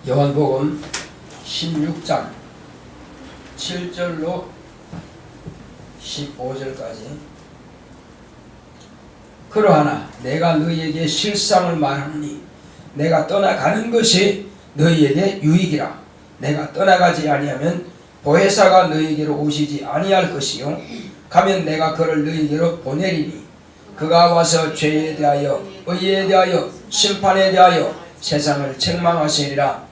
요한복음 16장 7절로 15절까지. 그러하나 내가 너희에게 실상을 말하노니 내가 떠나가는 것이 너희에게 유익이라. 내가 떠나가지 아니하면 보혜사가 너희에게로 오시지 아니할 것이요 가면 내가 그를 너희에게로 보내리니 그가 와서 죄에 대하여 의에 대하여 심판에 대하여 세상을 책망하시리라.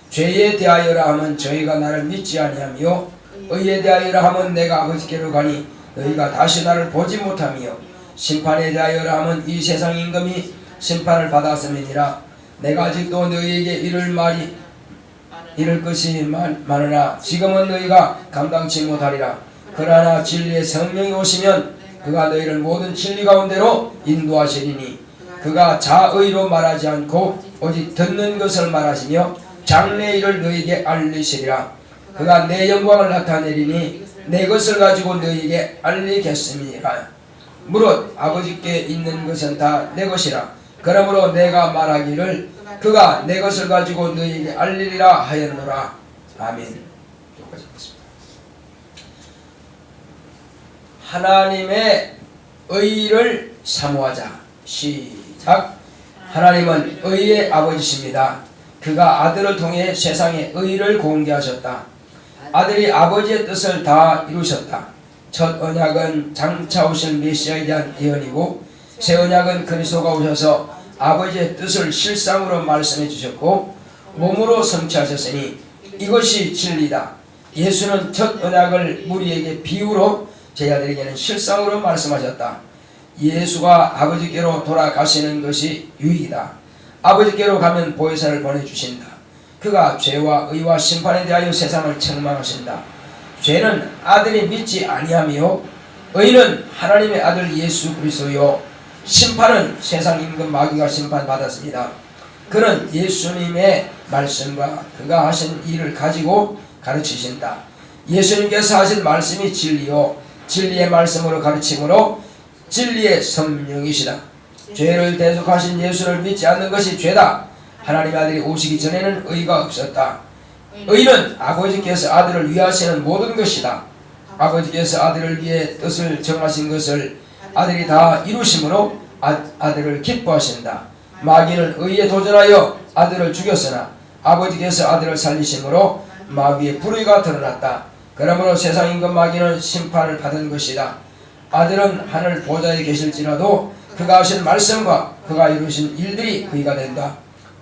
죄에 대하여라 하면 저희가 나를 믿지 아니하며 의에 대하여라 하면 내가 아버지께로 가니 너희가 다시 나를 보지 못하며 심판에 대하여라 하면 이 세상 임금이 심판을 받았음이니라. 내가 아직도 너희에게 이를 것이 많으나 지금은 너희가 감당치 못하리라. 그러나 진리의 성령이 오시면 그가 너희를 모든 진리 가운데로 인도하시리니 그가 자의로 말하지 않고 오직 듣는 것을 말하시며 장래 일을 너희에게 알리시리라. 그가 내 영광을 나타내리니 내 것을 가지고 너희에게 알리겠음이니라. 무릇 아버지께 있는 것은 다 내 것이라. 그러므로 내가 말하기를 그가 내 것을 가지고 너희에게 알리리라 하였노라. 아멘. 하나님의 의를 사모하자. 시작. 하나님은 의의 아버지십니다. 그가 아들을 통해 세상의 의를 공개하셨다. 아들이 아버지의 뜻을 다 이루셨다. 첫 언약은 장차 오실 메시아에 대한 예언이고 새 언약은 그리스도가 오셔서 아버지의 뜻을 실상으로 말씀해 주셨고 몸으로 성취하셨으니 이것이 진리다. 예수는 첫 언약을 우리에게 비유로 제자들에게는 실상으로 말씀하셨다. 예수가 아버지께로 돌아가시는 것이 유익이다. 아버지께로 가면 보혜사를 보내주신다. 그가 죄와 의와 심판에 대하여 세상을 책망하신다. 죄는 아들이 믿지 아니하며 의는 하나님의 아들 예수 그리스도요 심판은 세상 임금 마귀가 심판받았습니다. 그는 예수님의 말씀과 그가 하신 일을 가지고 가르치신다. 예수님께서 하신 말씀이 진리요 진리의 말씀으로 가르침으로 진리의 성령이시다. 죄를 대속하신 예수를 믿지 않는 것이 죄다. 하나님의 아들이 오시기 전에는 의가 없었다. 의는 아버지께서 아들을 위하시는 모든 것이다. 아버지께서 아들을 위해 뜻을 정하신 것을 아들이 다 이루심으로 아들을 기뻐하신다. 마귀는 의에 도전하여 아들을 죽였으나 아버지께서 아들을 살리심으로 마귀의 불의가 드러났다. 그러므로 세상 임금 마귀는 심판을 받은 것이다. 아들은 하늘 보좌에 계실지라도 그가 하신 말씀과 그가 이루신 일들이 의가 된다.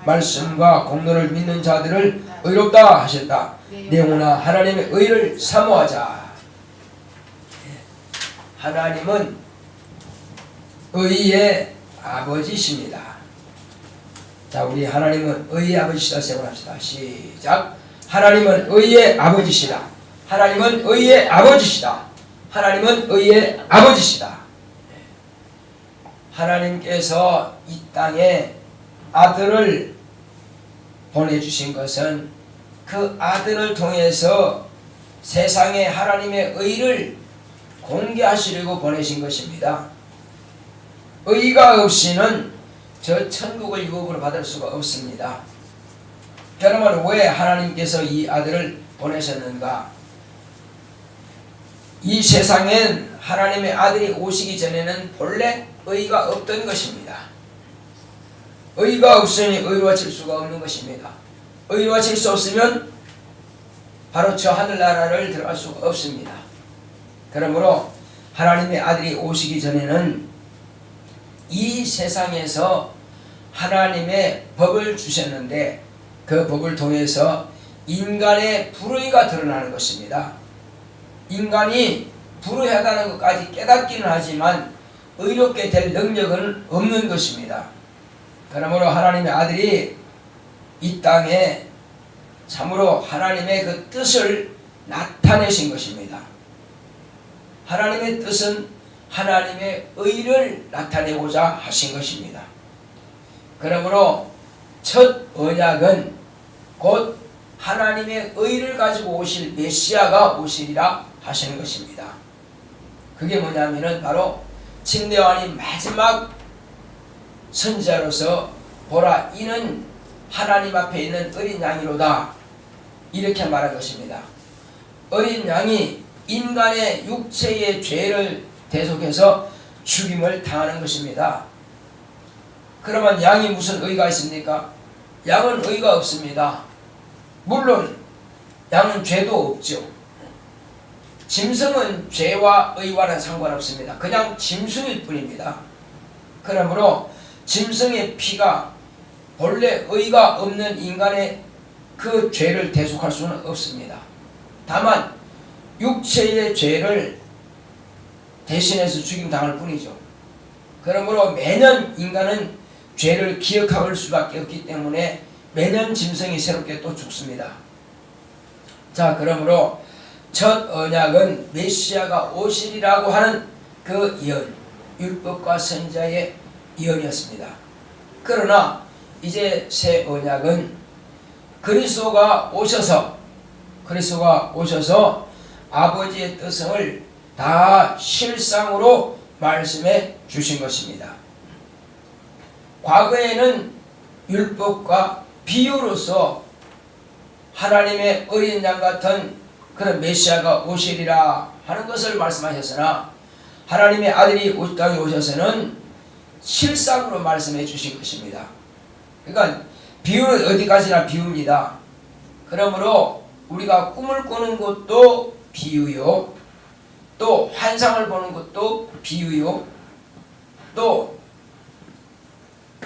말씀과 공로를 믿는 자들을 의롭다 하신다. 내오나 하나님의 의를 사모하자. 하나님은 의의 아버지십니다. 자, 우리 하나님은 의의 아버지시다 세번합시다. 시작. 하나님은 의의 아버지시다. 하나님은 의의 아버지시다. 하나님은 의의 아버지시다. 하나님께서 이 땅에 아들을 보내주신 것은 그 아들을 통해서 세상에 하나님의 의를 공개하시려고 보내신 것입니다. 의가 없이는 저 천국을 유업으로 받을 수가 없습니다. 그러면 왜 하나님께서 이 아들을 보내셨는가? 이 세상엔 하나님의 아들이 오시기 전에는 본래 의가 없던 것입니다. 의가 없으니 의로워질 수가 없는 것입니다. 의로워질 수 없으면 바로 저 하늘나라를 들어갈 수가 없습니다. 그러므로 하나님의 아들이 오시기 전에는 이 세상에서 하나님의 법을 주셨는데 그 법을 통해서 인간의 불의가 드러나는 것입니다. 인간이 불의하다는 것까지 깨닫기는 하지만 의롭게 될 능력은 없는 것입니다. 그러므로 하나님의 아들이 이 땅에 참으로 하나님의 그 뜻을 나타내신 것입니다. 하나님의 뜻은 하나님의 의를 나타내고자 하신 것입니다. 그러므로 첫 언약은 곧 하나님의 의를 가지고 오실 메시아가 오시리라 하시는 것입니다. 그게 뭐냐면은 바로 침례 요한이 마지막 선지자로서 보라 이는 하나님 앞에 있는 어린 양이로다. 이렇게 말한 것입니다. 어린 양이 인간의 육체의 죄를 대속해서 죽임을 당하는 것입니다. 그러면 양이 무슨 의가 있습니까? 양은 의가 없습니다. 물론 양은 죄도 없죠. 짐승은 죄와 의와는 상관없습니다. 그냥 짐승일 뿐입니다. 그러므로 짐승의 피가 본래 의가 없는 인간의 그 죄를 대속할 수는 없습니다. 다만 육체의 죄를 대신해서 죽임당할 뿐이죠. 그러므로 매년 인간은 죄를 기억할 수밖에 없기 때문에 매년 짐승이 새롭게 또 죽습니다. 자, 그러므로 첫 언약은 메시아가 오시리라고 하는 그 예언, 율법과 선지자의 예언이었습니다. 그러나 이제 새 언약은 그리스도가 오셔서 아버지의 뜻을 다 실상으로 말씀해 주신 것입니다. 과거에는 율법과 비유로서 하나님의 어린 양 같은 그런 메시아가 오시리라 하는 것을 말씀하셨으나 하나님의 아들이 이 땅에 오셔서는 실상으로 말씀해 주신 것입니다. 그러니까 비유는 어디까지나 비유입니다. 그러므로 우리가 꿈을 꾸는 것도 비유요, 또 환상을 보는 것도 비유요, 또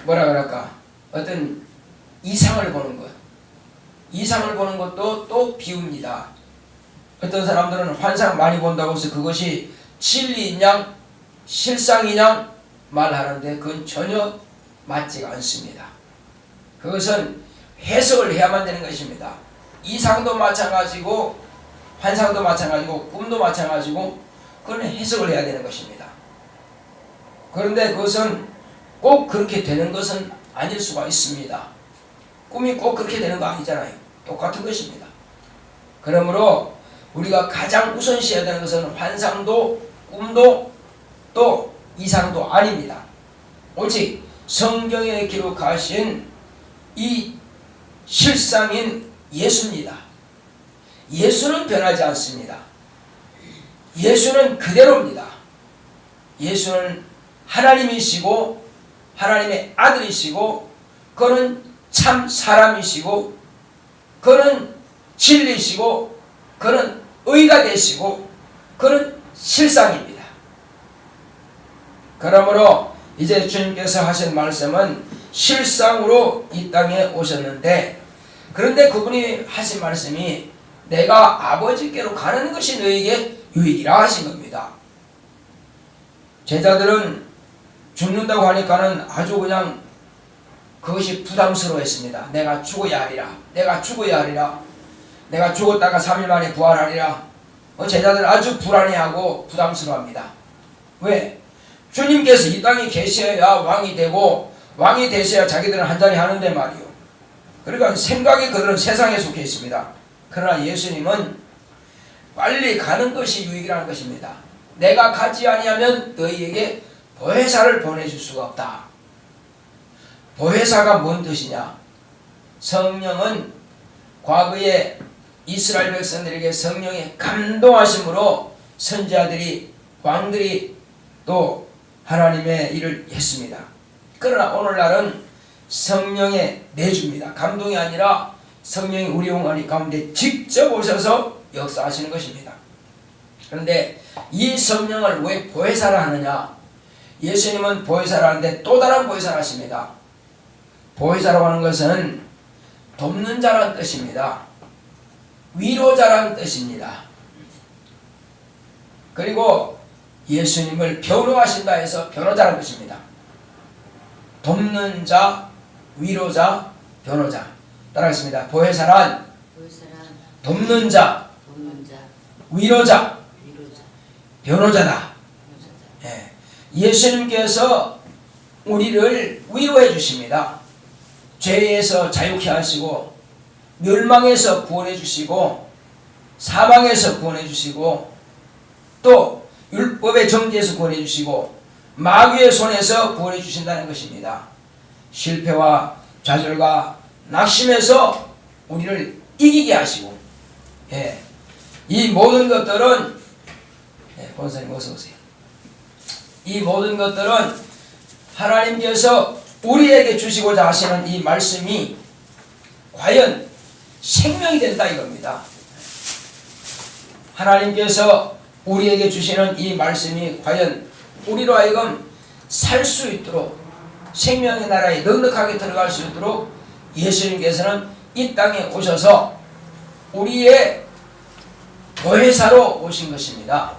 뭐라 그럴까, 어떤 이상을 보는 것도 또 비유입니다. 어떤 사람들은 환상 많이 본다고 해서 그것이 진리인 양 실상인 양 말하는데 그건 전혀 맞지가 않습니다. 그것은 해석을 해야만 되는 것입니다. 이상도 마찬가지고 환상도 마찬가지고 꿈도 마찬가지고 그건 해석을 해야 되는 것입니다. 그런데 그것은 꼭 그렇게 되는 것은 아닐 수가 있습니다. 꿈이 꼭 그렇게 되는 거 아니잖아요. 똑같은 것입니다. 그러므로 우리가 가장 우선시해야 되는 것은 환상도 꿈도 또 이상도 아닙니다. 오직 성경에 기록하신 이 실상인 예수입니다. 예수는 변하지 않습니다. 예수는 그대로입니다. 예수는 하나님이시고 하나님의 아들이시고 그는 참 사람이시고 그는 진리시고 그는 의가 되시고 그는 실상입니다. 그러므로 이제 주님께서 하신 말씀은 실상으로 이 땅에 오셨는데, 그런데 그분이 하신 말씀이 내가 아버지께로 가는 것이 너에게 유익이라 하신 겁니다. 제자들은 죽는다고 하니까는 아주 그냥 그것이 부담스러워했습니다. 내가 죽어야 하리라. 내가 죽었다가 3일 만에 부활하리라. 제자들은 아주 불안해하고 부담스러워합니다. 왜? 주님께서 이 땅에 계셔야 왕이 되고 왕이 되셔야 자기들은 한자리 하는데 말이요. 그러니까 생각이 그들은 세상에 속해 있습니다. 그러나 예수님은 빨리 가는 것이 유익이라는 것입니다. 내가 가지 아니하면 너희에게 보혜사를 보내줄 수가 없다. 보혜사가 뭔 뜻이냐? 성령은 과거에 이스라엘 백성들에게 성령의 감동하심으로 선지자들이 왕들이 또 하나님의 일을 했습니다. 그러나 오늘날은 성령의 내주입니다. 감동이 아니라 성령이 우리 영혼 가운데 직접 오셔서 역사하시는 것입니다. 그런데 이 성령을 왜 보혜사라 하느냐? 예수님은 보혜사라 하는데 또 다른 보혜사를 하십니다. 보혜사라고 하는 것은 돕는 자라는 뜻입니다. 위로자라는 뜻입니다. 그리고 예수님을 변호하신다 해서 변호자라는 뜻입니다. 돕는 자, 위로자, 변호자. 따라하겠습니다. 보혜사란 돕는 자, 위로자, 변호자다. 예. 예수님께서 우리를 위로해 주십니다. 죄에서 자유케 하시고 멸망에서 구원해 주시고 사망에서 구원해 주시고 또 율법의 정죄에서 구원해 주시고 마귀의 손에서 구원해 주신다는 것입니다. 실패와 좌절과 낙심해서 우리를 이기게 하시고, 예, 이 모든 것들은, 예, 권사님 어서 오세요. 이 모든 것들은 하나님께서 우리에게 주시고자 하시는 이 말씀이 과연 생명이 된다 이겁니다. 하나님께서 우리에게 주시는 이 말씀이 과연 우리로 하여금 살 수 있도록 생명의 나라에 넉넉하게 들어갈 수 있도록 예수님께서는 이 땅에 오셔서 우리의 보혜사로 오신 것입니다.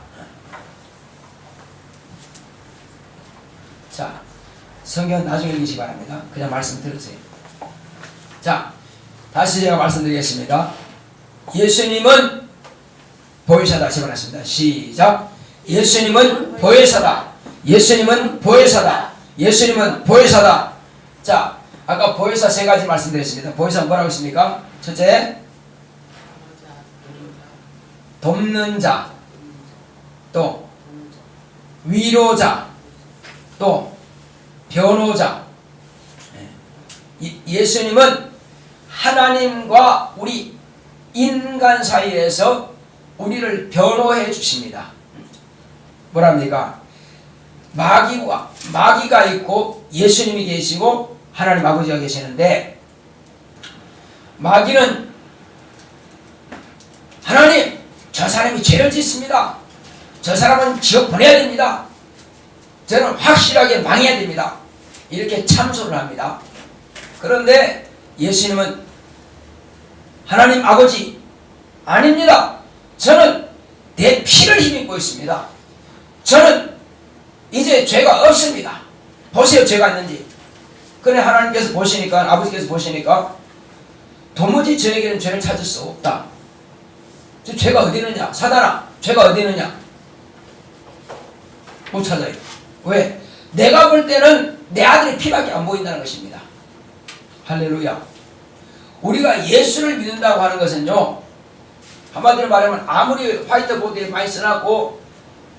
자, 성경 나중에 읽으시기 바랍니다. 그냥 말씀 들으세요. 자, 다시 제가 말씀드리겠습니다. 예수님은 보혜사다. 집어넣습니다. 시작. 예수님은 보혜사다. 예수님은 보혜사다. 예수님은 보혜사다. 자, 아까 보혜사 세 가지 말씀드렸습니다. 보혜사 뭐라고 했습니까? 첫째, 돕는 자, 또 위로자, 또 변호자. 예수님은 하나님과 우리 인간 사이에서 우리를 변호해 주십니다. 뭐랍니까? 마귀가 있고 예수님이 계시고 하나님 아버지가 계시는데, 마귀는 하나님, 저 사람이 죄를 짓습니다. 저 사람은 지옥 보내야 됩니다. 저는 확실하게 망해야 됩니다. 이렇게 참소를 합니다. 그런데 예수님은 하나님 아버지, 아닙니다. 저는 내 피를 힘입고 있습니다. 저는 이제 죄가 없습니다. 보세요, 죄가 있는지. 그래, 하나님께서 보시니까, 아버지께서 보시니까 도무지 저에게는 죄를 찾을 수 없다. 저 죄가 어디 있느냐? 사단아, 죄가 어디 있느냐? 못 찾아요. 왜? 내가 볼 때는 내 아들의 피밖에 안 보인다는 것입니다. 할렐루야. 우리가 예수를 믿는다고 하는 것은요, 한마디로 말하면 아무리 화이트보드에 많이 써놨고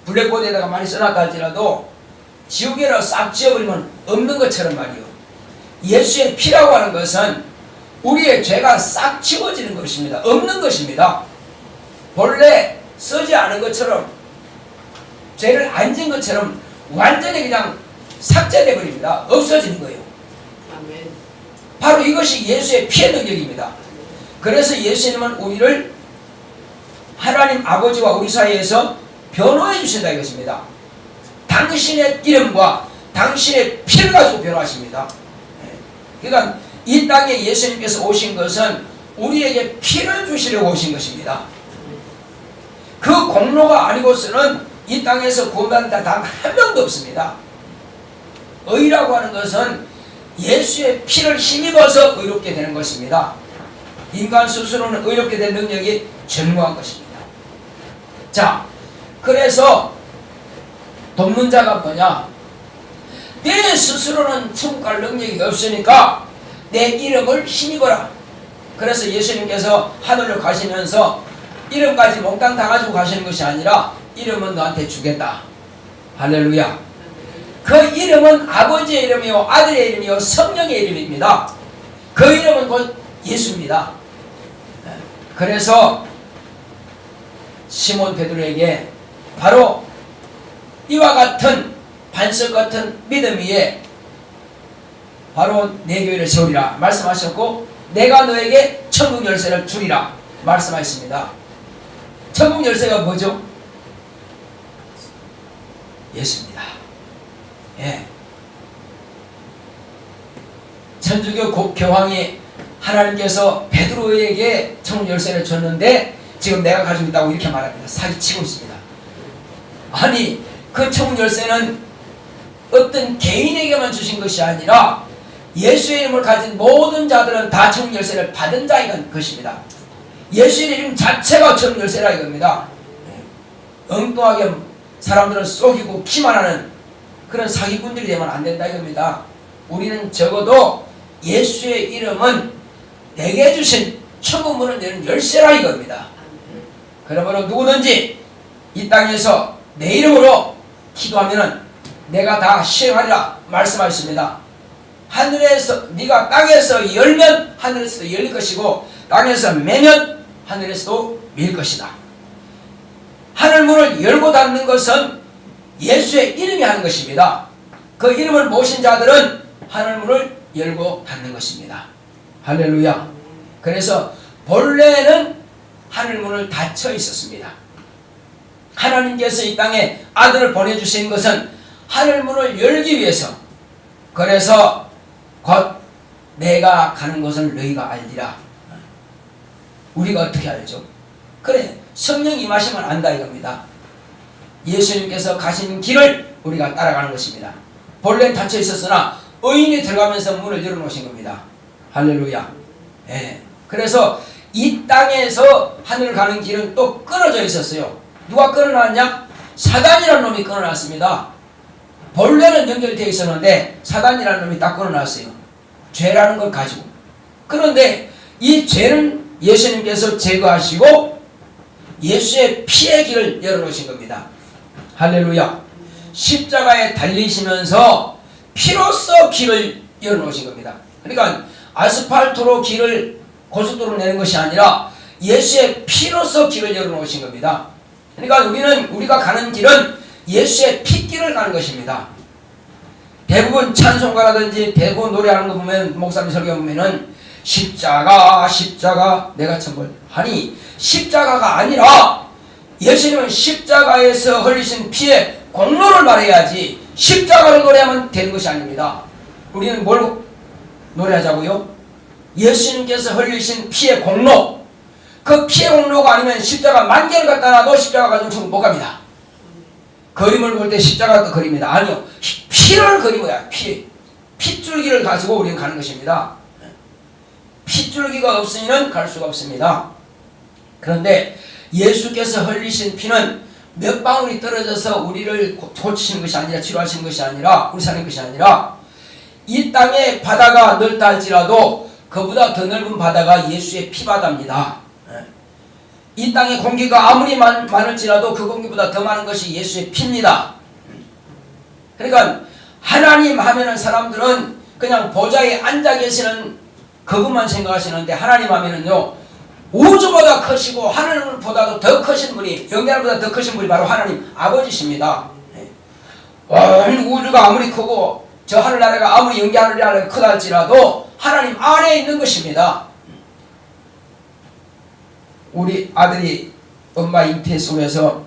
블랙보드에다가 많이 써놨다 할지라도 지우개로 싹 지워버리면 없는 것처럼 말이요. 예수의 피라고 하는 것은 우리의 죄가 싹 지워지는 것입니다. 없는 것입니다. 본래 쓰지 않은 것처럼, 죄를 안 진 것처럼 완전히 그냥 삭제돼 버립니다. 없어지는 거예요. 아멘. 바로 이것이 예수의 피의 능력입니다. 그래서 예수님은 우리를 하나님 아버지와 우리 사이에서 변호해 주신다 이것입니다. 당신의 이름과 당신의 피를 가지고 변호하십니다. 그러니까 이 땅에 예수님께서 오신 것은 우리에게 피를 주시려고 오신 것입니다. 그 공로가 아니고서는 이 땅에서 구원받는 자 단 한 명도 없습니다. 의라고 하는 것은 예수의 피를 힘입어서 의롭게 되는 것입니다. 인간 스스로는 의롭게 될 능력이 전무한 것입니다. 자, 그래서 돕는 자가 뭐냐? 내 스스로는 천국 갈 능력이 없으니까 내 이름을 힘입어라. 그래서 예수님께서 하늘로 가시면서 이름까지 몽땅 다 가지고 가시는 것이 아니라 이름은 너한테 주겠다. 할렐루야. 그 이름은 아버지의 이름이요, 아들의 이름이요, 성령의 이름입니다. 그 이름은 곧 예수입니다. 그래서 시몬 베드로에게 바로 이와 같은 반석 같은 믿음 위에 바로 내 교회를 세우리라 말씀하셨고, 내가 너에게 천국 열쇠를 주리라 말씀하셨습니다. 천국 열쇠가 뭐죠? 예수입니다. 예. 천주교 교황이 하나님께서 베드로에게 천국 열쇠를 줬는데 지금 내가 가지고 있다고 이렇게 말합니다. 사기치고 있습니다. 아니, 그 천국 열쇠는 어떤 개인에게만 주신 것이 아니라 예수의 이름을 가진 모든 자들은 다 천국 열쇠를 받은 자인 것입니다. 예수의 이름 자체가 천국 열쇠라 이겁니다. 엉뚱하게 사람들을 속이고 기만하는 그런 사기꾼들이 되면 안 된다 이겁니다. 우리는 적어도 예수의 이름은 내게 주신 천국 문을 여는 열쇠라 이겁니다. 그러므로 누구든지 이 땅에서 내 이름으로 기도하면은 내가 다 시행하리라 말씀하셨습니다. 하늘에서 네가 땅에서 열면 하늘에서도 열릴 것이고 땅에서 매면 하늘에서도 밀 것이다. 하늘문을 열고 닫는 것은 예수의 이름이 하는 것입니다. 그 이름을 모신 자들은 하늘문을 열고 닫는 것입니다. 할렐루야. 그래서 본래는 하늘문을 닫혀 있었습니다. 하나님께서 이 땅에 아들을 보내주신 것은 하늘문을 열기 위해서. 그래서 곧 내가 가는 곳을 너희가 알리라. 우리가 어떻게 알죠? 그래, 성령 임하시면 안다 이겁니다. 예수님께서 가신 길을 우리가 따라가는 것입니다. 본래는 닫혀 있었으나 의인이 들어가면서 문을 열어놓으신 겁니다. 할렐루야. 예. 그래서 이 땅에서 하늘 가는 길은 또 끊어져 있었어요. 누가 끊어놨냐? 사단이라는 놈이 끊어놨습니다. 본래는 연결되어 있었는데 사단이라는 놈이 딱 끊어놨어요. 죄라는 걸 가지고. 그런데 이 죄는 예수님께서 제거하시고 예수의 피의 길을 열어놓으신 겁니다. 할렐루야. 십자가에 달리시면서 피로써 길을 열어놓으신 겁니다. 그러니까 아스팔트로 길을 고속도로 내는 것이 아니라 예수의 피로써 길을 열어놓으신 겁니다. 그러니까 우리가 가는 길은 예수의 핏길을 가는 것입니다. 대부분 찬송가라든지 대부분 노래하는 거 보면, 목사님 설교 보면은 십자가 십자가 내가 천벌 하니, 십자가가 아니라 예수님은 십자가에서 흘리신 피의 공로를 말해야지 십자가를 노래하면 되는 것이 아닙니다. 우리는 뭘 노래하자고요? 예수님께서 흘리신 피의 공로. 그 피의 공로가 아니면 십자가 만 개를 갖다 놔도 십자가가 좀 천국 못 갑니다. 그림을 볼 때 십자가도 그립니다. 아니요, 피를 그리고야. 핏줄기를 가지고 우리는 가는 것입니다. 핏줄기가 없으면 갈 수가 없습니다. 그런데 예수께서 흘리신 피는 몇 방울이 떨어져서 우리를 고치시는 것이 아니라, 치료하시는 것이 아니라, 우리 사는 것이 아니라, 이 땅의 바다가 넓다 할지라도 그보다 더 넓은 바다가 예수의 피바다입니다. 이 땅의 공기가 아무리 많을지라도 그 공기보다 더 많은 것이 예수의 피입니다. 그러니까 하나님 하면은 사람들은 그냥 보좌에 앉아 계시는 그것만 생각하시는데, 하나님 하면은요, 우주보다 크시고 하늘보다도 더 크신 분이, 영계보다 더 크신 분이 바로 하나님 아버지십니다. 온 우주가 아무리 크고 저 하늘나라가 아무리 영계 하늘나라가 크다 할지라도 하나님 아래에 있는 것입니다. 우리 아들이 엄마 잉태 속에서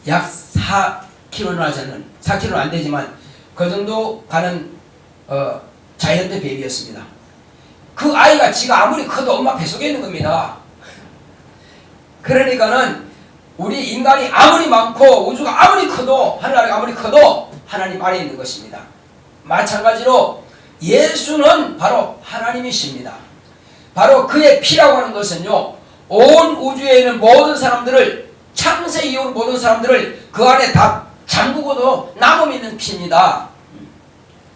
약 4kg나 하자는, 4kg는 안 되지만 그 정도 가는 자이언트 베이비였습니다. 그 아이가 지가 아무리 커도 엄마 뱃속에 있는 겁니다. 그러니까는 우리 인간이 아무리 많고 우주가 아무리 커도, 하늘나라가 아무리 커도 하나님 아래에 있는 것입니다. 마찬가지로 예수는 바로 하나님이십니다. 바로 그의 피라고 하는 것은요, 온 우주에 있는 모든 사람들을, 창세 이후 모든 사람들을 그 안에 다 잠그고도 남음있는 피입니다.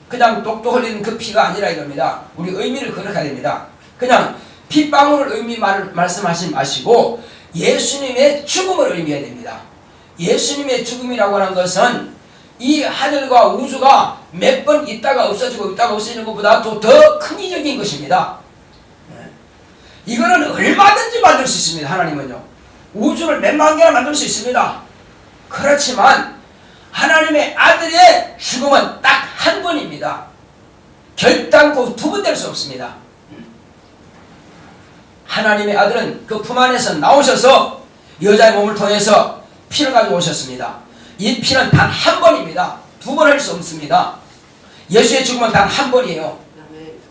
그냥 똑똑 흘리는 그 피가 아니라 이겁니다. 우리 의미를 그렇게 됩니다. 그냥 핏방울을 말씀하지 마시고 예수님의 죽음을 의미해야 됩니다. 예수님의 죽음이라고 하는 것은 이 하늘과 우주가 몇 번 있다가 없어지고 있다가 없어지는 것보다 더 큰 이적인 것입니다. 이거는 얼마든지 만들 수 있습니다. 하나님은요, 우주를 몇만 개나 만들 수 있습니다. 그렇지만 하나님의 아들의 죽음은 딱 한 번입니다. 결단코 두 번 될 수 없습니다. 하나님의 아들은 그 품 안에서 나오셔서 여자의 몸을 통해서 피를 가지고 오셨습니다. 이 피는 단 한 번입니다. 두 번 할 수 없습니다. 예수의 죽음은 단 한 번이에요.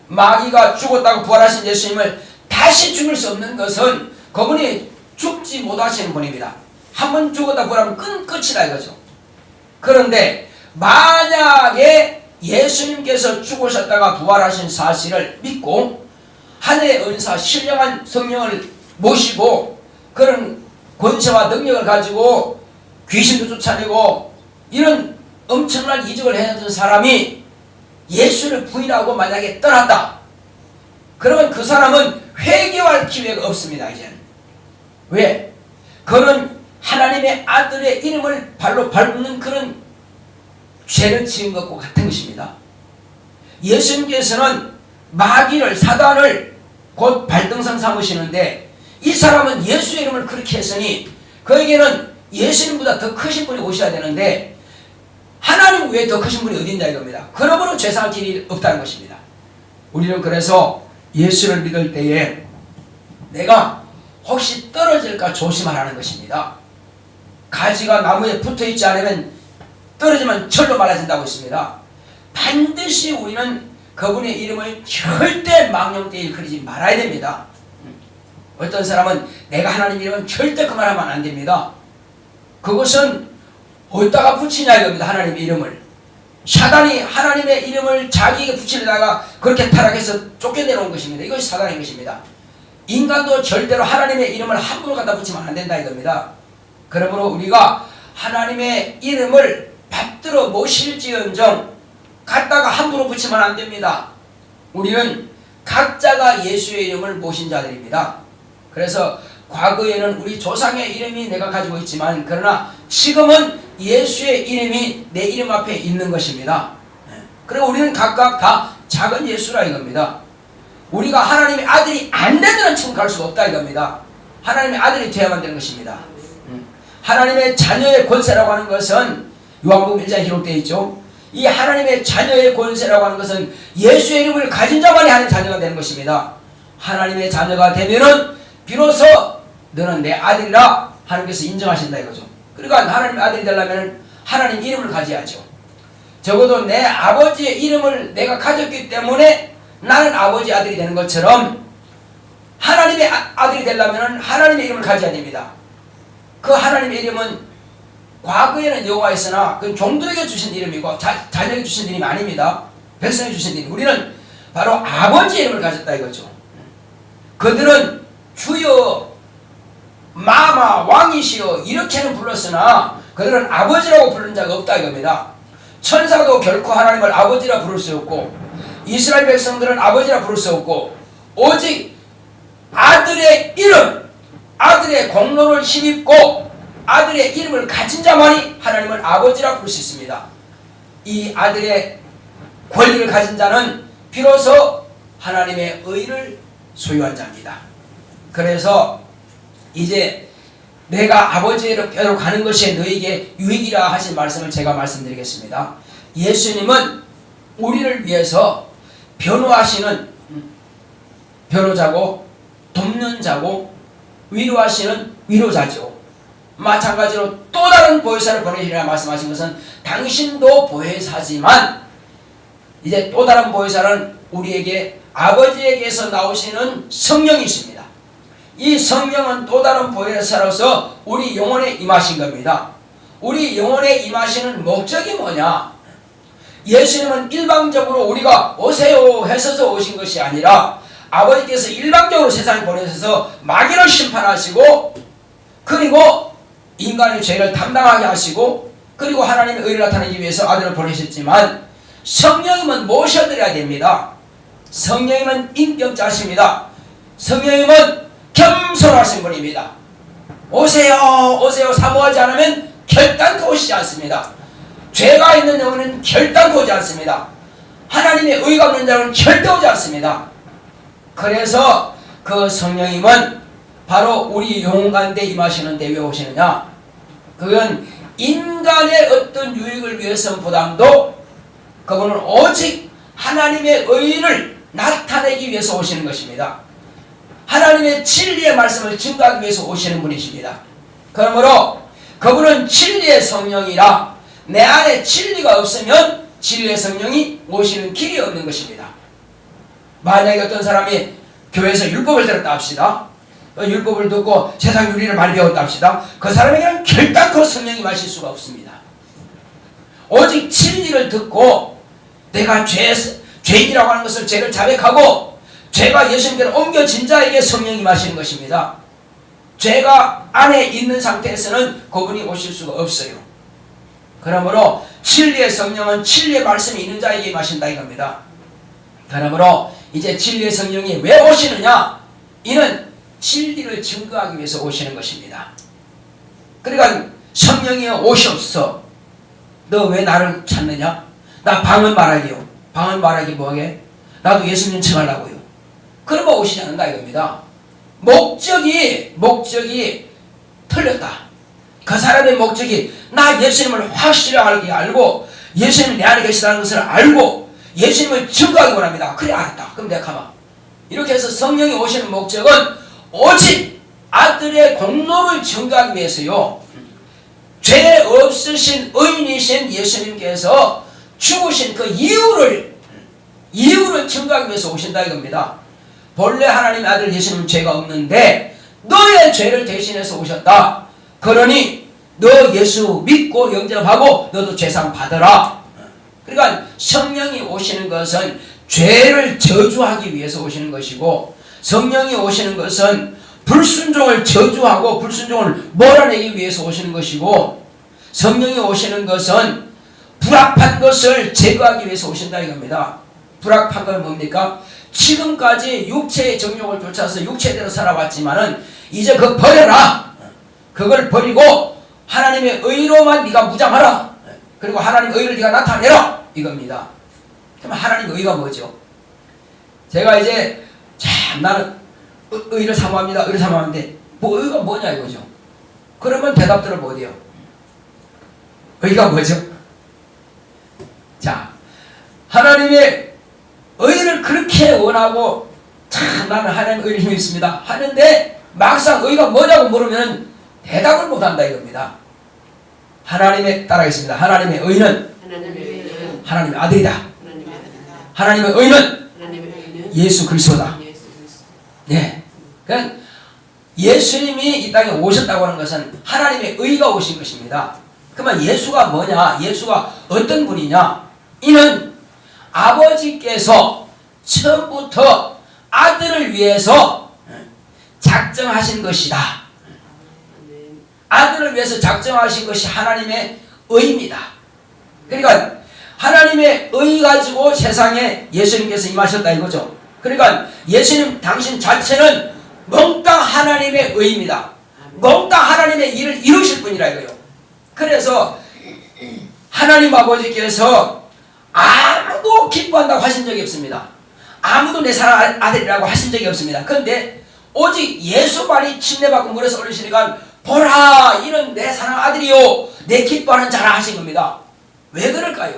마귀가 죽었다고 부활하신 예수님을 다시 죽일 수 없는 것은 그분이 죽지 못하시는 분입니다. 한 번 죽었다 부활하면 끝이다 이거죠. 그런데 만약에 예수님께서 죽으셨다가 부활하신 사실을 믿고 하늘의 은사, 신령한 성령을 모시고 그런 권세와 능력을 가지고 귀신도 쫓아내고 이런 엄청난 이적을 해냈던 사람이 예수를 부인하고 만약에 떠났다, 그러면 그 사람은 회개할 기회가 없습니다. 이제는. 왜? 그는 하나님의 아들의 이름을 발로 밟는 그런 죄를 지은 것과 같은 것입니다. 예수님께서는 마귀를, 사단을 곧 발등상 삼으시는데, 이 사람은 예수의 이름을 그렇게 했으니 그에게는 예수님보다 더 크신 분이 오셔야 되는데 하나님 외에 더 크신 분이 어디 있냐 이겁니다. 그러므로 죄사할 길이 없다는 것입니다. 우리는 그래서 예수를 믿을 때에 내가 혹시 떨어질까 조심하라는 것입니다. 가지가 나무에 붙어있지 않으면 떨어지면 절로 말아진다고 했습니다. 반드시 우리는 그분의 이름을 절대 망령되이 일컬이지 말아야 됩니다. 어떤 사람은 내가 하나님 이름은 절대 그 말하면 안 됩니다. 그것은 어디다가 붙이냐 이겁니다. 하나님의 이름을. 사단이 하나님의 이름을 자기에게 붙이려다가 그렇게 타락해서 쫓겨내놓은 것입니다. 이것이 사단인 것입니다. 인간도 절대로 하나님의 이름을 함부로 갖다 붙이면 안 된다 이겁니다. 그러므로 우리가 하나님의 이름을 받들어 모실지언정 갖다가 함부로 붙이면 안 됩니다. 우리는 각자가 예수의 이름을 모신 자들입니다. 그래서 과거에는 우리 조상의 이름이 내가 가지고 있지만 그러나 지금은 예수의 이름이 내 이름 앞에 있는 것입니다. 그리고 우리는 각각 다 작은 예수라 이겁니다. 우리가 하나님의 아들이 안 되면 지금 갈 수가 없다 이겁니다. 하나님의 아들이 되어야만 되는 것입니다. 하나님의 자녀의 권세라고 하는 것은 요한복음 1장에 기록되어 있죠. 이 하나님의 자녀의 권세라고 하는 것은 예수의 이름을 가진 자만이 하는 자녀가 되는 것입니다. 하나님의 자녀가 되면은 비로소 너는 내 아들이라 하나님께서 인정하신다 이거죠. 그러니까 하나님의 아들이 되려면 하나님 이름을 가져야죠. 적어도 내 아버지의 이름을 내가 가졌기 때문에 나는 아버지 아들이 되는 것처럼 하나님의 아들이 되려면 하나님의 이름을 가져야 됩니다. 그 하나님의 이름은 과거에는 여호와였으나 그건 종들에게 주신 이름이고 자녀에게 주신 이름이 아닙니다. 백성에게 주신 이름. 우리는 바로 아버지의 이름을 가졌다 이거죠. 그들은 주여 마마 왕이시여 이렇게는 불렀으나 그들은 아버지라고 부른 자가 없다 이겁니다. 천사도 결코 하나님을 아버지라 부를 수 없고 이스라엘 백성들은 아버지라 부를 수 없고 오직 아들의 이름, 아들의 공로를 힘입고 아들의 이름을 가진 자만이 하나님을 아버지라 부를 수 있습니다. 이 아들의 권리를 가진 자는 비로소 하나님의 의를 소유한 자입니다. 그래서 이제 내가 아버지께로 가는 것이 너에게 유익이라 하신 말씀을 제가 말씀드리겠습니다. 예수님은 우리를 위해서 변호하시는 변호자고 돕는 자고 위로하시는 위로자죠. 마찬가지로 또 다른 보혜사를 보내시리라 말씀하신 것은 당신도 보혜사지만 이제 또 다른 보혜사는 우리에게 아버지에게서 나오시는 성령이십니다. 이 성령은 또 다른 보혜사로서 우리 영혼에 임하신 겁니다. 우리 영혼에 임하시는 목적이 뭐냐? 예수님은 일방적으로 우리가 오세요 해서 오신 것이 아니라 아버지께서 일방적으로 세상에 보내셔서 마귀를 심판하시고 그리고 인간의 죄를 담당하게 하시고 그리고 하나님의 의를 나타내기 위해서 아들을 보내셨지만 성령님은 모셔드려야 됩니다. 성령님은 인격자십니다. 성령님은 겸손하신 분입니다. 오세요 오세요 사모하지 않으면 결단코 오시지 않습니다. 죄가 있는 영혼은 결단코 오지 않습니다. 하나님의 의가 없는 자는 절대 오지 않습니다. 그래서 그 성령님은 바로 우리 영혼 가운데 임하시는데 왜 오시느냐? 그건 인간의 어떤 유익을 위해서보다도 그분은 오직 하나님의 의를 나타내기 위해서 오시는 것입니다. 하나님의 진리의 말씀을 증거하기 위해서 오시는 분이십니다. 그러므로 그분은 진리의 성령이라 내 안에 진리가 없으면 진리의 성령이 오시는 길이 없는 것입니다. 만약에 어떤 사람이 교회에서 율법을 들었다 합시다. 율법을 듣고 세상 윤리를 많이 배웠다 합시다. 그 사람에게는 결단코 성령이 마실 수가 없습니다. 오직 진리를 듣고 내가 죄인이라고 하는 것을 죄를 자백하고 죄가 예수님께로 옮겨진 자에게 성령이 마시는 것입니다. 죄가 안에 있는 상태에서는 그분이 오실 수가 없어요. 그러므로 진리의 성령은 진리의 말씀이 있는 자에게 마신다 이겁니다. 그러므로 이제 진리의 성령이 왜 오시느냐? 이는 진리를 증거하기 위해서 오시는 것입니다. 그러니까 성령이 오시옵소서. 너 왜 나를 찾느냐? 나 방언 말하기요. 방언 말하기 뭐하게? 나도 예수님 청하려고요. 그러면 오시지 않는다 이겁니다. 목적이 틀렸다. 그 사람의 목적이 나 예수님을 확실하게 알고 예수님이 내 안에 계시다는 것을 알고 예수님을 증거하기 원합니다. 그래 알았다. 그럼 내가 가만. 이렇게 해서 성령이 오시는 목적은 오직 아들의 공로를 증거하기 위해서요. 죄 없으신 의인이신 예수님께서 죽으신 그 이유를 증거하기 위해서 오신다 이겁니다. 본래 하나님의 아들 예수님은 죄가 없는데 너의 죄를 대신해서 오셨다. 그러니 너 예수 믿고 영접하고 너도 죄상 받으라. 그러니까 성령이 오시는 것은 죄를 저주하기 위해서 오시는 것이고, 성령이 오시는 것은 불순종을 저주하고 불순종을 몰아내기 위해서 오시는 것이고, 성령이 오시는 것은 불합한 것을 제거하기 위해서 오신다 이겁니다. 불합한 건 뭡니까? 지금까지 육체의 정욕을 쫓아서 육체대로 살아왔지만은 이제 그거 버려라. 그걸 버리고 하나님의 의로만 네가 무장하라. 그리고 하나님의 의를 네가 나타내라 이겁니다. 그럼 하나님의 의가 뭐죠? 제가 이제 참 나는 의를 사모합니다. 의를 사모하는데 뭐 의가 뭐냐 이거죠. 그러면 대답 들어보면 어디요? 의가 뭐죠? 자, 하나님의 의를 그렇게 원하고 참 나는 하나님의 의를 힘이 있습니다 하는데 막상 의가 뭐냐고 물으면 대답을 못한다 이겁니다. 하나님의 따라하겠습니다. 하나님의 의는 하나님의 아들이다. 하나님의 의는 예수 그리스도다. 네. 그러니까 예수님이 이 땅에 오셨다고 하는 것은 하나님의 의가 오신 것입니다. 그러면 예수가 뭐냐? 예수가 어떤 분이냐? 이는 아버지께서 처음부터 아들을 위해서 작정하신 것이다. 아들을 위해서 작정하신 것이 하나님의 의입니다. 그러니까 하나님의 의 가지고 세상에 예수님께서 임하셨다 이거죠. 그러니까 예수님 당신 자체는 몽땅 하나님의 의입니다. 몽땅 하나님의 일을 이루실 분이라 이거요. 그래서 하나님 아버지께서 아무도 기뻐한다고 하신 적이 없습니다. 아무도 내 사랑 아들이라고 하신 적이 없습니다. 그런데 오직 예수만이 침례받고 물에서 올리시니까 보라 이는 내 사랑 아들이요 내 기뻐하는 자라 하신 겁니다. 왜 그럴까요?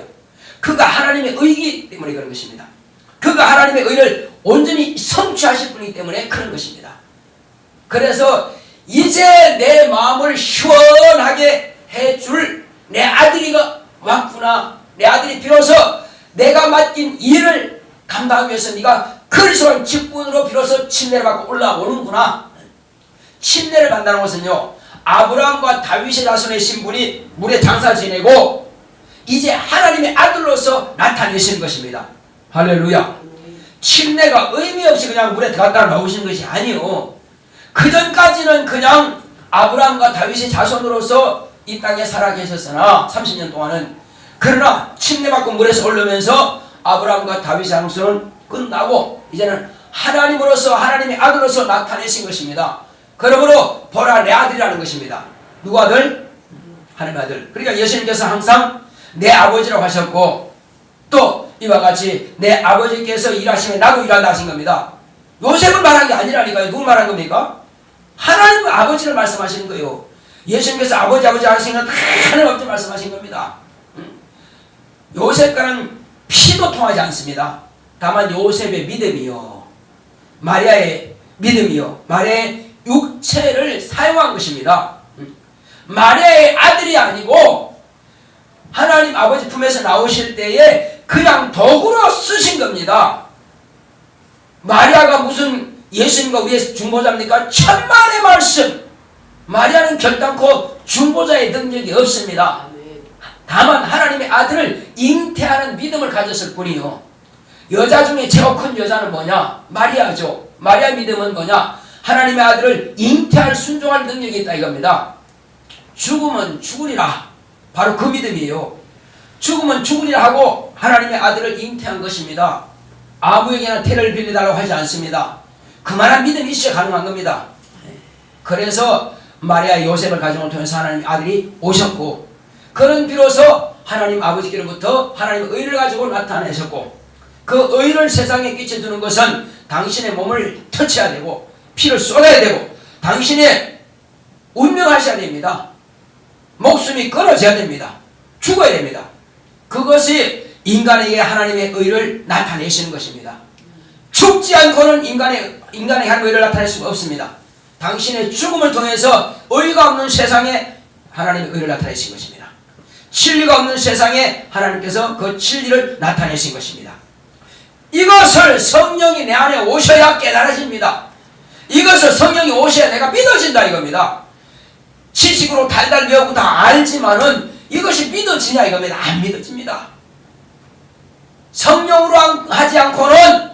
그가 하나님의 의이기 때문에 그런 것입니다. 그가 하나님의 의를 온전히 성취하실 분이기 때문에 그런 것입니다. 그래서 이제 내 마음을 시원하게 해줄 내 아들이 왔구나. 내 아들이 비로소 내가 맡긴 일을 감당하기 위해서 네가 그리스도의 직분으로 비로소 침례를 받고 올라오는구나. 침례를 받는다는 것은요, 아브라함과 다윗의 자손의 신분이 물에 장사 지내고 이제 하나님의 아들로서 나타내시는 것입니다. 할렐루야. 침례가 의미 없이 그냥 물에 들어갔다 나오시는 것이 아니요. 그 전까지는 그냥 아브라함과 다윗의 자손으로서 이 땅에 살아 계셨으나 30년 동안은, 그러나 침례받고 물에서 올라오면서 아브라함과 다윗의 장손은 끝나고 이제는 하나님으로서 하나님의 아들로서 나타내신 것입니다. 그러므로 보라 내 아들이라는 것입니다. 누구 아들? 하나님의 아들. 그러니까 예수님께서 항상 내 아버지라고 하셨고 또 이와 같이 내 아버지께서 일하시면 나도 일한다 하신 겁니다. 요셉을 말한 게 아니라니까요. 누구 말한 겁니까? 하나님 아버지를 말씀하시는 거예요. 예수님께서 아버지 하시는 건 다 하나님 아버지 말씀하신 겁니다. 요셉과는 피도 통하지 않습니다. 다만 요셉의 믿음이요, 마리아의 믿음이요, 마리아의 육체를 사용한 것입니다. 마리아의 아들이 아니고 하나님 아버지 품에서 나오실 때에 그냥 도구로 쓰신 겁니다. 마리아가 무슨 예수님과 우리의 중보자입니까? 천만의 말씀. 마리아는 결단코 중보자의 능력이 없습니다. 다만 하나님의 아들을 잉태하는 믿음을 가졌을 뿐이요. 여자 중에 제일 큰 여자는 뭐냐? 마리아죠. 마리아 믿음은 뭐냐? 하나님의 아들을 잉태할 순종할 능력이 있다 이겁니다. 죽으면 죽으리라. 바로 그 믿음이에요. 죽으면 죽으리라 하고 하나님의 아들을 잉태한 것입니다. 아무에게나 태를 빌리달라고 하지 않습니다. 그만한 믿음이 있어야 가능한 겁니다. 그래서 마리아 요셉을 가정을 통해서 하나님의 아들이 오셨고, 그는 비로소 하나님 아버지께로부터 하나님의 의를 가지고 나타내셨고, 그 의를 세상에 끼쳐주는 것은 당신의 몸을 터치해야 되고 피를 쏟아야 되고 당신의 운명하셔야 됩니다. 목숨이 끊어져야 됩니다. 죽어야 됩니다. 그것이 인간에게 하나님의 의를 나타내시는 것입니다. 죽지 않고는 인간의 하나님의 의를 나타낼 수가 없습니다. 당신의 죽음을 통해서 의가 없는 세상에 하나님의 의를 나타내신 것입니다. 진리가 없는 세상에 하나님께서 그 진리를 나타내신 것입니다. 이것을 성령이 내 안에 오셔야 깨달아집니다. 이것을 성령이 오셔야 내가 믿어진다 이겁니다. 지식으로 달달 배우고 다 알지만은 이것이 믿어지냐 이겁니다. 안 믿어집니다. 성령으로 하지 않고는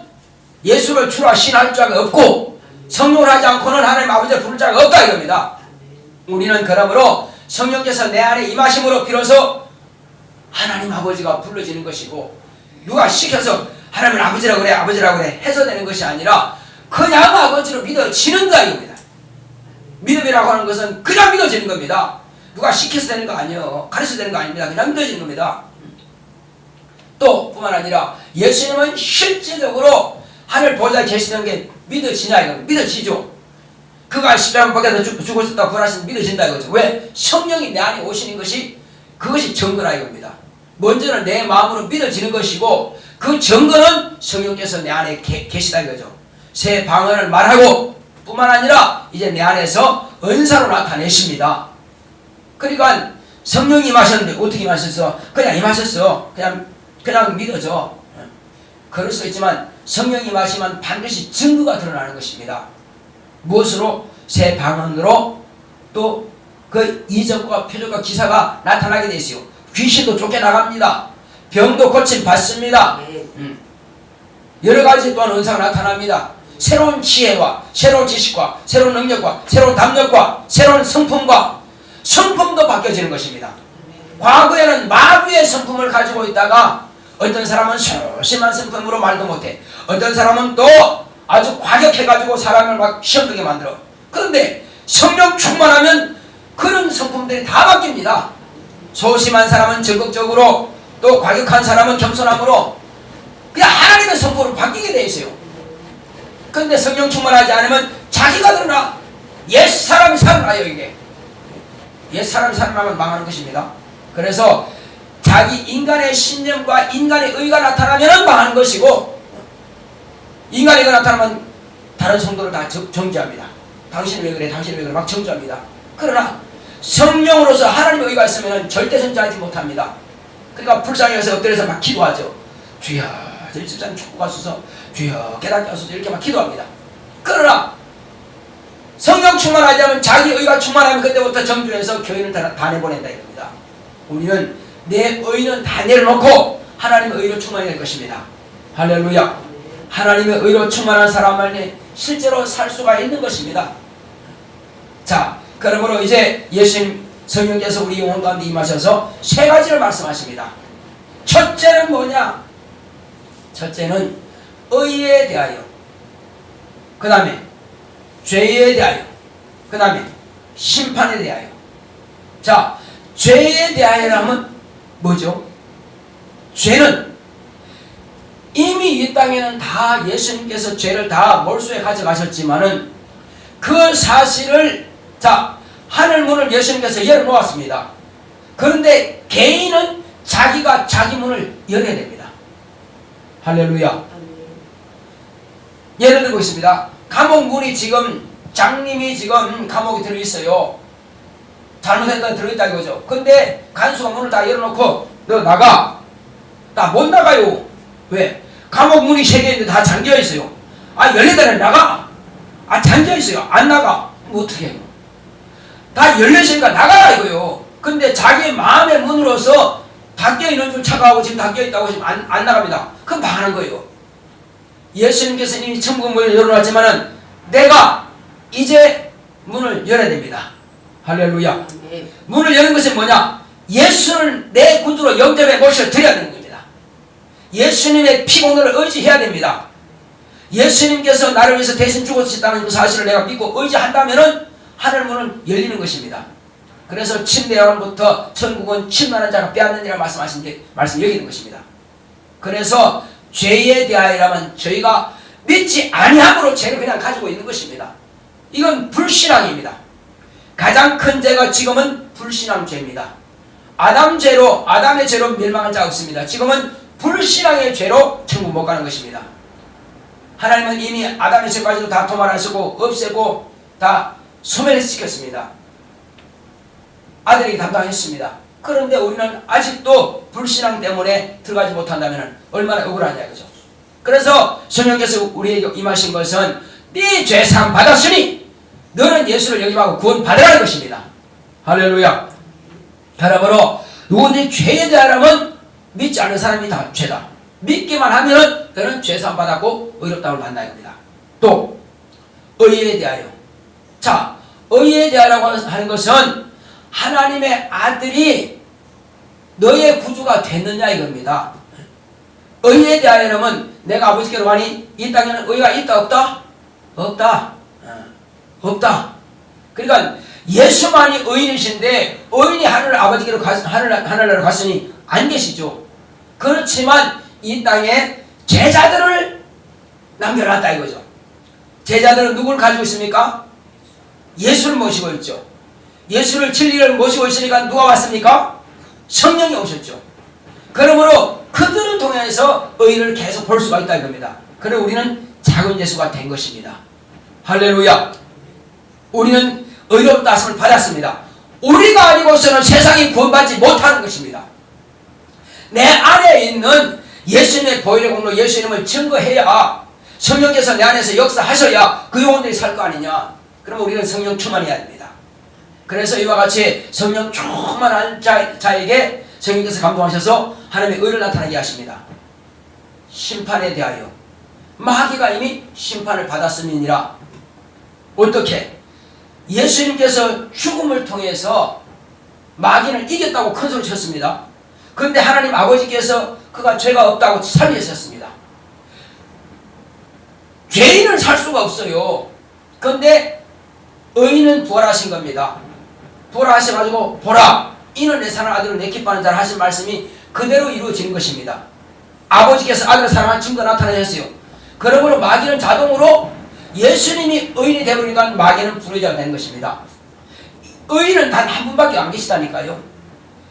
예수를 주라 신할 자가 없고 성령으로 하지 않고는 하나님 아버지를 부를 자가 없다 이겁니다. 우리는 그러므로 성령께서 내 안에 임하심으로 비로소 하나님 아버지가 불러지는 것이고 누가 시켜서 하나님을 아버지라고 그래 아버지라고 그래 해서 되는 것이 아니라 그냥 아버지로 믿어지는다 이겁니다. 믿음이라고 하는 것은 그냥 믿어지는 겁니다. 누가 시켜서 되는 거 아니에요. 가르쳐서 되는 거 아닙니다. 그냥 믿어지는 겁니다. 또 뿐만 아니라 예수님은 실제적으로 하늘 보좌에 계시는 게 믿어지냐 이겁니다. 믿어지죠. 그가 십자가 밖에서 죽으셨다고 부활하신 믿어진다 이거죠. 왜? 성령이 내 안에 오시는 것이 그것이 증거라 이겁니다. 먼저는 내 마음으로 믿어지는 것이고 그 증거는 성령께서 내 안에 계시다 이거죠. 새 방언을 말하고 뿐만 아니라 이제 내 안에서 은사로 나타내십니다. 그러니까 성령이 임하셨는데 어떻게 임하셨어? 그냥 임하셨어. 그냥 믿어져. 그럴 수 있지만 성령이 임하시면 반드시 증거가 드러나는 것입니다. 무엇으로? 새 방언으로 또 그 이적과 표적과 기사가 나타나게 되시오. 귀신도 쫓겨나갑니다. 병도 고침 받습니다. 여러 가지 또한 은사가 나타납니다. 새로운 지혜와 새로운 지식과 새로운 능력과 새로운 담력과 새로운 성품과 성품도 바뀌어지는 것입니다. 과거에는 마귀의 성품을 가지고 있다가 어떤 사람은 소심한 성품으로 말도 못해. 어떤 사람은 또 아주 과격해가지고 사람을 막 시험되게 만들어. 그런데 성령 충만하면 그런 성품들이 다 바뀝니다. 소심한 사람은 적극적으로 또 과격한 사람은 겸손함으로 그냥 하나님의 성품으로 바뀌게 돼 있어요. 그런데 성령 충만하지 않으면 자기가 드러나 옛사람이 살아나요. 이게 옛사람이 살아나면 망하는 것입니다. 그래서 자기 인간의 신념과 인간의 의가 나타나면 망하는 것이고 인간의 의가 나타나면 다른 성도를 다 정죄합니다. 당신이 왜 그래 당신이 왜 그래 막 정죄합니다. 그러나 성령으로서 하나님의 의가 있으면 절대 정죄하지 못합니다. 그러니까 불쌍해서 엎드려서 막 기도하죠. 주여 저희 집사님 축복가 하소서 주여 깨닫게 하소서 이렇게 막 기도합니다. 그러나 성령 충만하지 않으면 자기 의가 충만하면 그때부터 정죄해서 교인을 다 내보낸다 이겁니다. 우리는 내 의는 다 내려놓고 하나님의 의로 충만해야 될 것입니다. 할렐루야. 하나님의 의로 충만한 사람만이 실제로 살 수가 있는 것입니다. 자, 그러므로 이제 예수님 성령께서 우리 영혼 가운데 임하셔서 세 가지를 말씀하십니다. 첫째는 뭐냐? 첫째는 의에 대하여, 그 다음에 죄에 대하여, 그 다음에 심판에 대하여. 자, 죄에 대하여라면 뭐죠? 죄는 이미 이 땅에는 다 예수님께서 죄를 다 몰수해 가져가셨지만은 그 사실을 자 하늘 문을 예수님께서 열어놓았습니다. 그런데 개인은 자기가 자기 문을 열어야 됩니다. 할렐루야. 예를 들고 있습니다. 감옥 문이 지금 장님이 지금 감옥에 들어있어요. 잘못했다 들어있다 이거죠. 근데 간수가 문을 다 열어놓고 너 나가. 나 못 나가요. 왜? 감옥 문이 3개 있는데 다 잠겨있어요. 아 열리다는 나가. 아 잠겨있어요. 안 나가. 뭐 어떻게 해요? 다 열렸으니까 나가라 이거요. 근데 자기 마음의 문으로서 닫혀있는 줄 착각하고 지금 닫혀있다고 지금 안 나갑니다. 그럼 망하는 거예요. 예수님께서 이미 천국 문을 열어놨지만은 내가 이제 문을 열어야 됩니다. 할렐루야. 문을 여는 것은 뭐냐? 예수를 내 구주로 영접해 모셔 드려야 되는 겁니다. 예수님의 피공로를 의지해야 됩니다. 예수님께서 나를 위해서 대신 죽으셨다는 그 사실을 내가 믿고 의지한다면은 하늘 문은 열리는 것입니다. 그래서 침례요한부터 천국은 침노하는 자가 빼앗느니라 말씀 여기는 것입니다. 그래서 죄에 대하여라면 저희가 믿지 아니함으로 죄를 그냥 가지고 있는 것입니다. 이건 불신앙입니다. 가장 큰 죄가 지금은 불신앙 죄입니다. 아담의 죄로 멸망한 자가 없습니다. 지금은 불신앙의 죄로 천국 못 가는 것입니다. 하나님은 이미 아담의 죄까지도 다 도말하시고 없애고 다 소멸시켰습니다. 아들이 담당했습니다. 그런데 우리는 아직도 불신앙 때문에 들어가지 못한다면 얼마나 억울하냐 이거죠. 그래서 성령께서 우리에게 임하신 것은 네 죄상 받았으니 너는 예수를 영접하고 구원 받으라는 것입니다. 할렐루야. 그러므로 누구든지 죄에 대하여는 믿지 않는 사람이 다 죄다. 믿기만 하면 너는 죄상 받았고 의롭다움을 받는다 이겁니다. 또 의에 대하여. 자, 의에 대하라고 하는 것은 하나님의 아들이 너의 구주가 됐느냐 이겁니다. 의에 대하여는 내가 아버지께로 가니 이 땅에는 의가 있다 없다? 없다. 없다. 그러니까 예수만이 의인이신데 의인이 하늘나라로 갔으니 안 계시죠. 그렇지만 이 땅에 제자들을 남겨놨다 이거죠. 제자들은 누구를 가지고 있습니까? 예수를 모시고 있죠. 예수를 진리를 모시고 있으니까 누가 왔습니까? 성령이 오셨죠. 그러므로 그들을 통해서 의를 계속 볼 수가 있다 이겁니다. 그래서 우리는 작은 예수가 된 것입니다. 할렐루야. 우리는 의롭다 하심을 받았습니다. 우리가 아니고서는 세상이 구원받지 못하는 것입니다. 내 안에 있는 예수님의 보혈의 공로, 예수님을 증거해야 성령께서 내 안에서 역사하셔야 그 영혼들이 살 거 아니냐. 그러면 우리는 성령 충만해야 됩니다. 그래서 이와 같이 성령 충만한 자에게 성령께서 감동하셔서 하나님의 의를 나타나게 하십니다. 심판에 대하여 마귀가 이미 심판을 받았음이니라. 어떻게? 예수님께서 죽음을 통해서 마귀를 이겼다고 큰 소리 쳤습니다. 그런데 하나님 아버지께서 그가 죄가 없다고 살리셨습니다. 죄인은 살 수가 없어요. 그런데 의인은 부활하신 겁니다. 부활하셔가지고 보라 이는 내 사랑하는 아들을 내 기뻐하는 자라 하신 말씀이 그대로 이루어지는 것입니다. 아버지께서 아들을 사랑하는 증거가 나타나셨어요. 그러므로 마귀는 자동으로 예수님이 의인이 되버리니까 마귀는 불의자가 되는 것입니다. 의인은 단 한 분밖에 안 계시다니까요.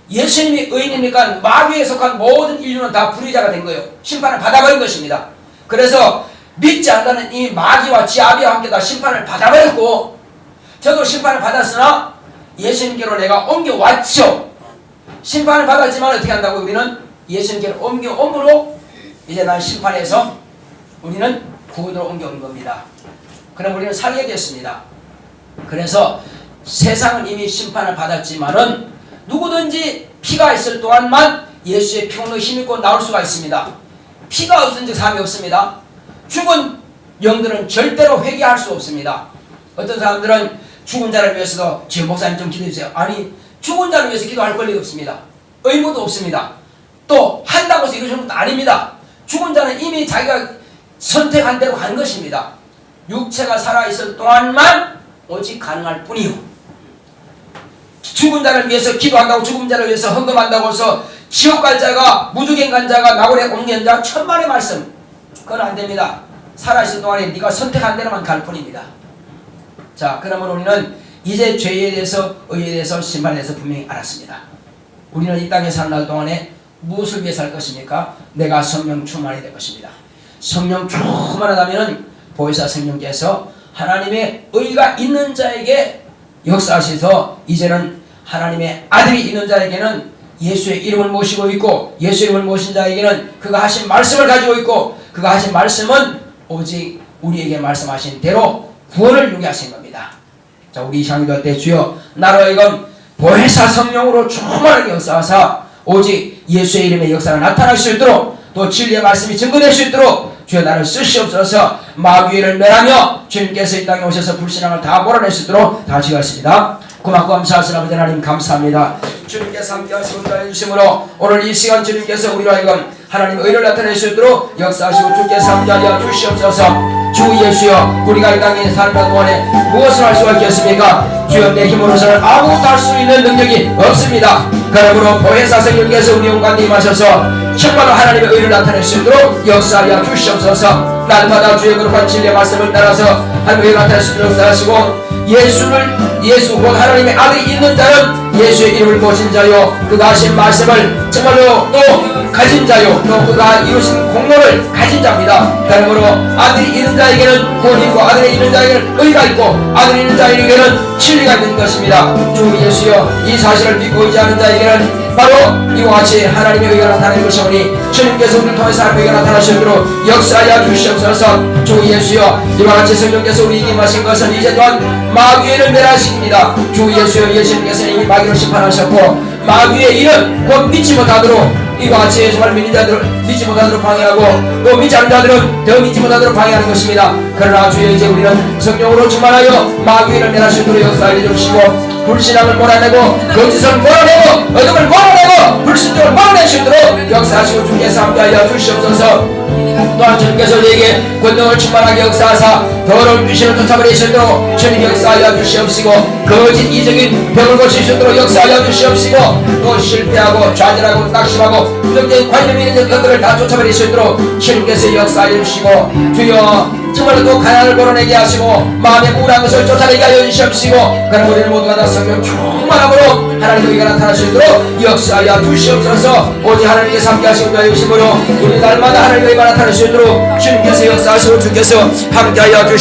예수님이 의인이니까 마귀에 속한 모든 인류는 다 불의자가 된 거예요. 심판을 받아버린 것입니다. 그래서 믿지 않는 이 마귀와 지아비와 함께 다 심판을 받아버렸고 저도 심판을 받았으나 예수님께로 내가 옮겨왔죠. 심판을 받았지만 어떻게 한다고? 우리는 예수님께로 옮겨옴으로 이제 난 심판에서 우리는 구원으로 옮겨온 겁니다. 그럼 우리는 살게 됐습니다. 그래서 세상은 이미 심판을 받았지만은 누구든지 피가 있을 동안만 예수의 피로 힘입고 나올 수가 있습니다. 피가 없은 즉 사함이 없습니다. 죽은 영들은 절대로 회개할 수 없습니다. 어떤 사람들은 죽은 자를 위해서도 지금 목사님 좀 기도해주세요. 아니 죽은 자를 위해서 기도할 권리가 없습니다. 의무도 없습니다. 또 한다고 해서 이루어지는 것도 아닙니다. 죽은 자는 이미 자기가 선택한 대로 간 것입니다. 육체가 살아있을 동안만 오직 가능할 뿐이요. 죽은 자를 위해서 기도한다고 죽은 자를 위해서 헌금한다고 해서 지옥 갈 자가 무주갱 간 자가 나골에 옮긴 자 천만의 말씀 그건 안됩니다. 살아있을 동안에 네가 선택한 대로만 갈 뿐입니다. 자, 그러므로 우리는 이제 죄에 대해서 의에 대해서 심판에 대해서 분명히 알았습니다. 우리는 이 땅에 사는 날 동안에 무엇을 위해 살 것입니까? 내가 성령 충만이 될 것입니다. 성령 충만하다면 보혜사 성령께서 하나님의 의가 있는 자에게 역사하셔서 이제는 하나님의 아들이 있는 자에게는 예수의 이름을 모시고 있고 예수 이름을 모신 자에게는 그가 하신 말씀을 가지고 있고 그가 하신 말씀은 오직 우리에게 말씀하신 대로 구원을 누게 하신 겁니다. 자, 우리 이상기도 때 주여 나로 하여금 보혜사 성령으로 충만하게 역사하사 오직 예수의 이름의 역사가 나타날 수 있도록 또 진리의 말씀이 증거될 수 있도록 주여 나를 쓰시옵소서. 마귀를 멸하며 주님께서 이 땅에 오셔서 불신앙을 다 몰아낼 수 있도록 다 지겠습니다. 고맙고 감사하시는 아버지 하나님 감사합니다. 주님께서 함께 하시고 인도해 주심으로 오늘 이 시간 주님께서 우리로 하여금 하나님의 의를 나타낼 수 있도록 역사하시고 주께서 함께하여 주시옵소서. 주 예수여 우리가 이 땅에 사는 동안에 무엇을 할 수가 있겠습니까? 주여 내 힘으로서는 아무것도 할 수 있는 능력이 없습니다. 그러므로 보혜사 성령께서 우리 영광에 임하셔서 정말로 하나님의 의를 나타낼 수 있도록 역사하여 주시옵소서. 날마다 주의 거룩한 진리의 말씀을 따라서 하나님의 의를 나타낼 수 있도록 역사하시고 예수 곧 하나님의 아들이 있는 자는 예수의 이름을 모신 자요 그가 하신 말씀을 정말로 또 가진 자요 또 그가 이루신 공로를 가진 자입니다. 그러므로 아들이 있는 자에게는 구원이 있고 아들이 있는 자에게는 의가 있고 아들이 있는 자에게는 진리가 있는 것입니다. 주 예수여 이 사실을 믿고 의지하는 자에게는 바로 이와 같이 하나님의 의가 나타나는 것이오니 주님께서 우리를 통해서 하나님의 의가 나타나시도록 역사하여 주시옵소서. 주 예수여 이와 같이 성령께서 우리에게 임하신 것은 이제 또한 마귀를 멸하십니다. 주 예수여 예수님께서 이미 마귀를 심판하셨고 마귀의 일은 곧 믿지 못하도록 이와 같이 정말 믿는 자들을 믿지 못하도록 방해하고 또 믿지 않는 자들은 더 믿지 못하도록 방해하는 것입니다. 그러나 주여 이제 우리는 성령으로 충만하여 마귀를 멸하시도록 역사하여 주시고 불신앙을 몰아내고 거짓을 몰아내고 어둠을 몰아내고 불신앙을 몰아내시도록 역사하시고 주께서 함께하여 주시옵소서. 또한 주님께서 우리에게 권능을 충만하게 역사하사 더러운 귀신을 쫓아버리시도록 주님 역사하여 주시옵시고 거짓 이적인 병을 고치시도록 역사하여 주시옵시고 또 실패하고 좌절하고 낙심하고 부정적인 관념이 있는 것들을 다 쫓아버리시도록 주님께서 역사하여 주시고 주여 정말로 또 가난을 벌어내게 하시고 마음에 우울한 것을 쫓아내게 하여 주시옵시고 그럼 우리는 모두가 다 성령 충만함으로 하나님의 의가 나타나시도록 역사하여 주시옵소서. 오직 하나님께서 함께 하시고 주심으로 우리 날마다 하나님의 의가 나타나시도록 주님께서 역사하시고 주께서 함께하여 주시옵소서.